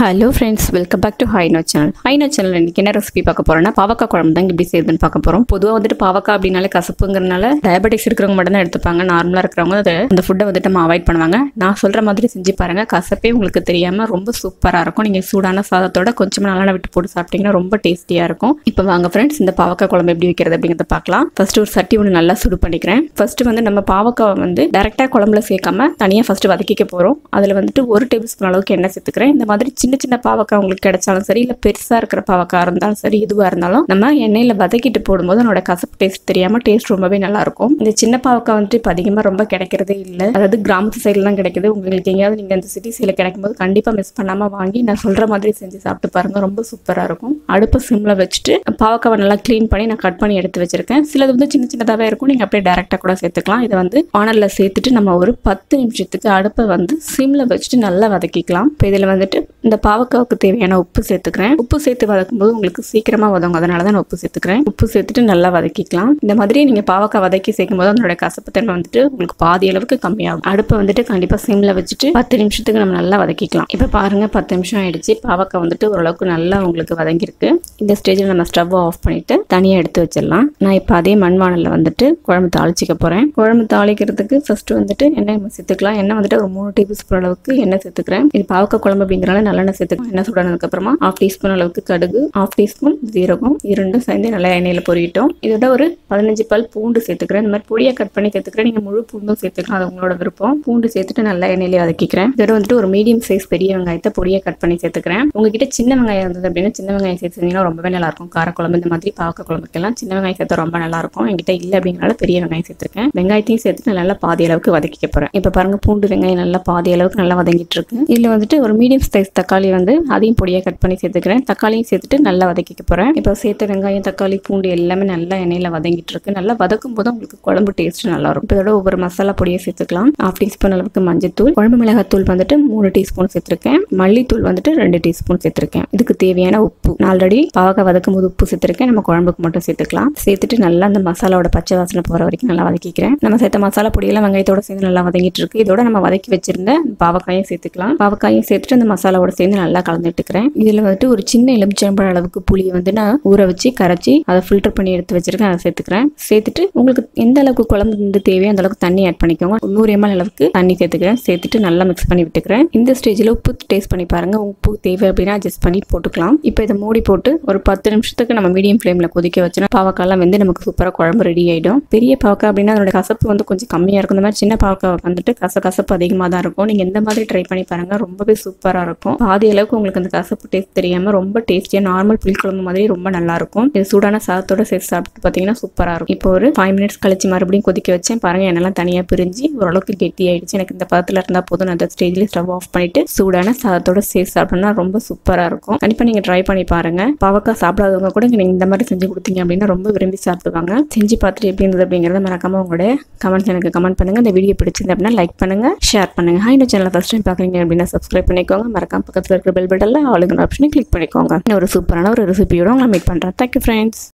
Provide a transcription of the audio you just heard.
Hello friends, welcome back to Hi-Inno channel. Hi-Inno channel இன்னைக்கு என்ன recipe பார்க்க போறோம்னா பாவக்காய் குழம்பு தான் எப்படி செய்யறதுன்னு பார்க்க போறோம். பொதுவா வந்துட்டு பாவக்காய் அப்படினாலே கசப்புங்கறனால டயபெட்டிஸ் இருக்கிறவங்க மட்டும் தான் எடுத்துப்பாங்க. நார்மலா இருக்கிறவங்க அந்த ஃபுட்டை வந்துட்டு நம்ம அவாய்ட் பண்ணுவாங்க. நான் சொல்ற மாதிரி செஞ்சு பாருங்க. கசப்பே உங்களுக்கு தெரியாம ரொம்ப சூப்பரா இருக்கும். நீங்க சூடான சாதத்தோட கொஞ்சமா நல்லெண்ணெய் விட்டு போட்டு சாப்பிட்டீங்கன்னா ரொம்ப டேஸ்டியா இருக்கும். இப்போ வாங்க ஃப்ரெண்ட்ஸ் இந்த பாவக்காய் குழம்பு எப்படி வைக்கிறது அப்படிங்கறத பார்க்கலாம். ஃபர்ஸ்ட் ஒரு சட்டி ஒன்று நல்லா சுடு பண்ணிக்கிறேன். ஃபர்ஸ்ட் வந்து நம்ம பாவக்காய் வந்து டைரக்டா குழம்புல சேர்க்காம தனியா ஃபர்ஸ்ட் வதக்கிக்க போறோம். அதுல வந்துட்டு 1 டேபிள் ஸ்பூன் அளவுக்கு எண்ணெய் சேர்த்துக்கிறேன். இந்த மாதிரி சின்ன சின்ன பாவக்காய் உங்களுக்கு கிடைச்சாலும் சரி இல்ல பெருசா இருக்கிற பாவக்காய் இருந்தாலும் சரி எதுவா இருந்தாலும் நம்ம எண்ணெயில வதக்கிட்டு போடும்போது அதோட கசப்பு டேஸ்ட் தெரியாம டேஸ்ட் ரொம்பவே நல்லா இருக்கும். இந்த சின்ன பாவக்காய் வந்துட்டு இப்போ அதிகமா ரொம்ப கிடைக்கிறதே இல்லை. அதாவது கிராமத்து சைடுல தான் கிடைக்குது. உங்களுக்கு எங்கேயாவது நீங்க இந்த சிட்டி சைடுல கிடைக்கும் போது கண்டிப்பா மிஸ் பண்ணாம வாங்கி நான் சொல்ற மாதிரி செஞ்சு சாப்பிட்டு பாருங்க. ரொம்ப சூப்பரா இருக்கும். அடுப்பு சிம்ல வச்சுட்டு பாவக்காவை நல்லா கிளீன் பண்ணி நான் கட் பண்ணி எடுத்து வச்சிருக்கேன். சிலது வந்து சின்ன சின்னதாவே இருக்கும். நீங்க அப்படியே டைரக்டா கூட சேர்த்துக்கலாம். இதை வந்து வானல்ல சேர்த்துட்டு நம்ம ஒரு 10 நிமிஷத்துக்கு அடுப்பை வந்து சிம்ல வச்சுட்டு நல்லா வதக்கிக்கலாம். இப்போ இதுல வந்துட்டு இந்த பாவக்காவுக்கு தேவையான உப்பு சேர்த்துக்கிறேன். உப்பு சேர்த்து வதக்கும் போது உங்களுக்கு சீக்கிரமா வதங்கும். அதனாலதான் நான் உப்பு சேர்த்துக்கிறேன். உப்பு சேர்த்துட்டு நல்லா வதக்கிக்கலாம். இந்த மாதிரி நீங்க பாவக்காய் வதக்கி சேர்க்கும் போது அதோட கசப்பு தன்மை வந்துட்டு உங்களுக்கு பாதி அளவுக்கு கம்மியாகும். அடுப்பை வந்துட்டு கண்டிப்பா சிம்ல வச்சுட்டு 10 நிமிஷத்துக்கு நம்ம நல்லா வதக்கிக்கலாம். இப்ப பாருங்க 10 நிமிஷம் ஆயிடுச்சு. பாவக்காய் வந்துட்டு ஓரளவுக்கு நல்லா உங்களுக்கு வதங்கிருக்கு. இந்த ஸ்டேஜில் நம்ம ஸ்டவ் ஆஃப் பண்ணிட்டு தனியா எடுத்து வச்சிடலாம். நான் இப்ப அதே மண்வானல்ல வந்துட்டு குழம்பு தாளிச்சிக்க போறேன். குழம்பு தாளிக்கிறதுக்கு ஃபர்ஸ்ட் வந்துட்டு எண்ணெய் சேர்த்துக்கலாம். எண்ணெய் வந்துட்டு ஒரு 3 டேபிள் ஸ்பூன் அளவுக்கு எண்ணெய் சேர்த்துக்கிறேன். இது பாவக்காய் குழம்பு அப்படிங்கறனால நல்லெண்ணெய் சேர்த்துக்கலாம். எண்ணெய் சூடானதுக்கு அப்புறமா 1/2 டீஸ்பூன் அளவுக்கு கடுகு, 1/2 டீஸ்பூன் ஜீரகம், இரண்டும் சேர்ந்து நல்லா எண்ணெயில பொரியிட்டோம். இதோட ஒரு 15 பல் பூண்டு சேர்த்துக்கிறேன். இந்த மாதிரி பொடியை கட் பண்ணி சேர்த்துக்கிறேன். நீங்க முழு பூண்டும் சேர்த்துக்கலாம், அது உங்களோட விருப்பம். பூண்டு சேர்த்துட்டு நல்லா எண்ணெயில வதக்கிக்கிறேன். இதோட வந்துட்டு ஒரு மீடியம் சைஸ் பெரிய வெங்காயத்தை பொடியை கட் பண்ணி சேர்த்துக்கிறேன். உங்ககிட்ட சின்ன வெங்காயம் இருந்தது அப்படின்னா சின்ன வெங்காயம் சேர்த்துட்டீங்கன்னா ரொம்பவே நல்லா இருக்கும். காரக்குழம்பு இந்த மாதிரி பாவக்காய் குழம்புக்கெல்லாம் சின்ன வெங்காயம் சேர்த்தா ரொம்ப நல்லா இருக்கும். என்கிட்ட இல்லை அப்படிங்கனால பெரிய வெங்காயம் சேர்த்துருக்கேன். வெங்காயத்தையும் சேர்த்துட்டு நல்லா பாதி அளவுக்கு வதக்கிக்க போறேன். இப்ப பாருங்க பூண்டு வெங்காயம் நல்லா பாதி அளவுக்கு நல்லா வதங்கிட்டு இருக்கு. இதுல வந்துட்டு ஒரு மீடியம் சைஸ் தக்காளி வந்து அதையும் பொடியை கட் பண்ணி சேர்த்துக்கிறேன். தக்காளியும் சேர்த்துட்டு நல்லா வதக்கிக்க போறேன். இப்போ சேர்த்த வெங்காயம் தக்காளி பூண்டு எல்லாமே நல்லா எண்ணெயில வதங்கிட்டு இருக்கு. நல்லா வதக்கும் போது உங்களுக்கு குழம்பு டேஸ்ட் நல்லா இருக்கும். இதோட ஒவ்வொரு மசாலா பொடியை சேர்த்துக்கலாம். 1/2 டீஸ்பூன் அளவுக்கு மஞ்சத்தூள், குழம்பு மிளகாய் தூள் வந்துட்டு 3 டீஸ்பூன் சேர்த்திருக்கேன். மல்லித்தூள் வந்துட்டு 2 டீஸ்பூன் சேர்த்திருக்கேன். இதுக்கு தேவையான உப்பு நான் ஆல்ரெடி பாவக்காய் வதக்கும் போது உப்பு சேர்த்திருக்கேன். நம்ம குழம்புக்கு மட்டும் சேர்த்துக்கலாம். சேர்த்துட்டு நல்லா அந்த மசாலாவோட பச்சை வாசனை போற வரைக்கும் நல்லா வதக்கிக்கிறேன். நம்ம சேர்த்த மசாலா பொடியெல்லாம் வெங்காயத்தோட சேர்ந்து நல்லா வதங்கிட்டு இருக்கு. இதோட நம்ம வதக்கி வச்சிருந்த பாவக்காயும் சேர்த்துக்கலாம். பாவக்காயும் சேர்த்துட்டு அந்த மசாலாவோட சேர்ந்து நல்லா கலந்துட்டுக்கிறேன். இதுல வந்துட்டு ஒரு சின்ன எலுமிச்சம்பழம் அளவுக்கு புளியை வந்து நான் ஊற வச்சு கரைச்சி அதை ஃபில்டர் பண்ணி எடுத்து வச்சிருக்கேன். அதை சேர்த்துக்கிறேன். சேர்த்துட்டு உங்களுக்கு எந்த அளவுக்கு குழம்பு வந்து தேவையோ அந்த அளவுக்கு தண்ணி ஆட் பண்ணிக்கோங்க. 100 ml அளவுக்கு தண்ணி சேர்த்துக்கிறேன். சேர்த்துட்டு நல்லா மிக்ஸ் பண்ணி விட்டுக்கிறேன். இந்த ஸ்டேஜில் உப்பு டேஸ்ட் பண்ணி பாருங்க. உப்பு தேவை அப்படின்னா அட்ஜஸ்ட் பண்ணி போட்டுக்கலாம். இப்போ இதை மூடி போட்டு ஒரு 10 நிமிஷத்துக்கு நம்ம மீடியம் ஃப்ளேம்ல கொதிக்க வச்சோன்னா பாவக்காய்லாம் வந்து நமக்கு சூப்பரா குழம்பு ரெடி ஆயிடும். பெரிய பாவக்காய் அப்படின்னா அதோட கசப்பு வந்து கொஞ்சம் கம்மியா இருக்கும். இந்த மாதிரி சின்ன பாவக்காய் வந்துட்டு கசப்பு அதிகமாக தான் இருக்கும். நீங்க இந்த மாதிரி ட்ரை பண்ணி பாருங்க. ரொம்பவே சூப்பரா இருக்கும். பாதி அளவுக்கு உங்களுக்கு அந்த கசப்பு டேஸ்ட் தெரியாம ரொம்ப டேஸ்டியா நார்மல் புளிக்குழம்பு மாதிரி ரொம்ப நல்லா இருக்கும். இது சூடான சாதத்தோட சேர்த்து சாப்பிட்டு பாத்தீங்கன்னா சூப்பரா இருக்கும். இப்போ ஒரு 5 மினிட்ஸ் கழிச்சு மறுபடியும் கொதிக்க வச்சேன். பாருங்க எண்ணெல்லாம் தனியா பிரிஞ்சு ஓரளவுக்கு கெட்டி ஆயிடுச்சு. எனக்கு இந்த பதத்துல இருந்தா போதும். அந்த ஸ்டேஜ்ல ஸ்டவ் ஆஃப் பண்ணிட்டு சூடான சாதத்தோட சேர்த்து சாப்பிட்டோம்னா ரொம்ப சூப்பரா இருக்கும். கண்டிப்பா நீங்க ட்ரை பண்ணி பாருங்க. பாவக்காய் சாப்பிடாதவங்க கூட நீங்க இந்த மாதிரி செஞ்சு கொடுத்தீங்க அப்படின்னா ரொம்ப விரும்பி சாப்பிடுவாங்க. செஞ்சு பார்த்துட்டு எப்படி இருந்தது அப்படிங்கறத மறக்காம உங்களோட கமெண்ட்ஸ் எனக்கு கமெண்ட் பண்ணுங்க. இந்த வீடியோ பிடிச்சிருந்தா அப்படின்னா லைக் பண்ணுங்க, ஷேர் பண்ணுங்க. Hi-Inno சேனலை ஃபர்ஸ்ட் டைம் பாக்குறீங்க அப்படின்னா சப்ஸ்கிரைப் பண்ணிக்கோங்க. மறக்காம பக்கத்துல இருக்கிற பெல் பட்டன்ல ஆளுங்க ஆப்ஷனை கிளிக் பண்ணிக்கோங்க. ஒரு சூப்பரான ஒரு ரெசிபியோட உங்களை மீட் பண்றேன். Thank you friends.